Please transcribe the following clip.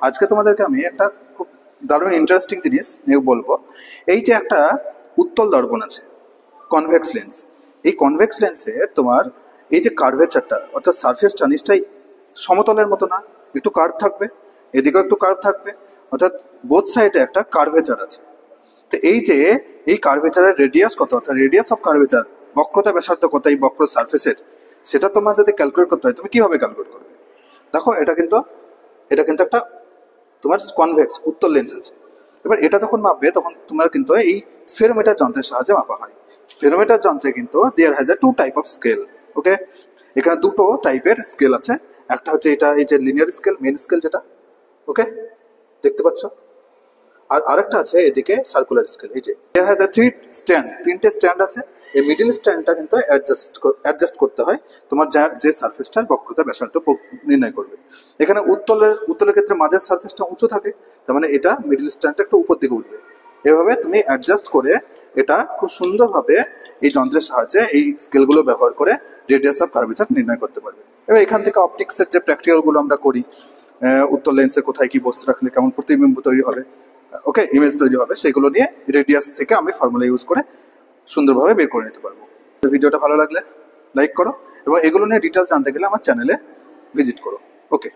আজকে তোমাদেরকে আমি একটা খুব দারুণ ইন্টারেস্টিং জিনিস নিয়ে বলবো। এই যে একটা উত্তল দর্পণ আছে, কনভেক্স লেন্স। এই কনভেক্স লেন্সে তোমার এই যে কার্ভেচারটা, অর্থাৎ সারফেসটা নিশ্চয়ই সমতলের মতো না, একটু কার্ভ থাকবে, এদিকেও একটু কার্ভ থাকবে, অর্থাৎ বোথ সাইডে একটা কার্ভেচার আছে। তো এই যে এই কার্ভেচারের রেডিয়াস কত, অর্থাৎ রেডিয়াস অফ কার্ভেচার, বক্রতা ব্যাসার্ধ কত এই বক্র সারফেসের, সেটা তোমার যদি ক্যালকুলেট করতে হয় তুমি কিভাবে ক্যালকুলেট করবে? দেখো এটা কিন্তু একটা তোমার কনভেক্স উত্তল লেন্স আছে। এবার এটা যখন মাপবে তখন তোমার কিন্তু এই স্ফেরোমিটার যন্ত্রের সাহায্যে মাপা হয়। স্ফেরোমিটার যন্ত্রে কিন্তু there has a two type of scale. Okay, এখানে দুটো টাইপের স্কেল আছে। একটা হচ্ছে এটা, এই যে লিনিয়ার স্কেল, মেন স্কেল যেটা, ওকে দেখতে পাচ্ছ, আর আরেকটা আছে এদিকে সার্কুলার স্কেল। এই যে there has a three stand, তিনটে স্ট্যান্ড আছে। এই মিডিল স্ট্যান্ডটা কিন্তু অ্যাডজাস্ট করতে হয় তোমার যে সারফেসটার বক্রতা ব্যাসার্ধ নির্ণয় করবে। এখানে উত্তলের ক্ষেত্রে মাঝের সারফেসটা উঁচু থাকে, তার মানে এটা মিডিল স্ট্যান্ডটা একটু উপর দিকে উঠবে। এভাবে তুমি অ্যাডজাস্ট করে এটা খুব সুন্দরভাবে এই যন্ত্রের সাহায্যে এই স্কেলগুলো ব্যবহার করে রেডিয়াস অফ কার্ভেচার নির্ণয় করতে পারবে। এবার এখান থেকে অপটিক্সের যে প্র্যাকটিক্যালগুলো আমরা করি, উত্তল লেন্সে কোথায় কি বস্তু রাখলে কেমন প্রতিবিম্ব তৈরি হবে, ওকে ইমেজ তৈরি হবে, সেগুলো নিয়ে রেডিয়াস থেকে আমি ফর্মুলা ইউজ করে সুন্দরভাবে বের করে নিতে পারবো। ভিডিওটা ভালো লাগলে লাইক করো, এবং এগুলো নিয়ে ডিটেলস জানতে গেলে আমার চ্যানেলে ভিজিট করো। ওকে।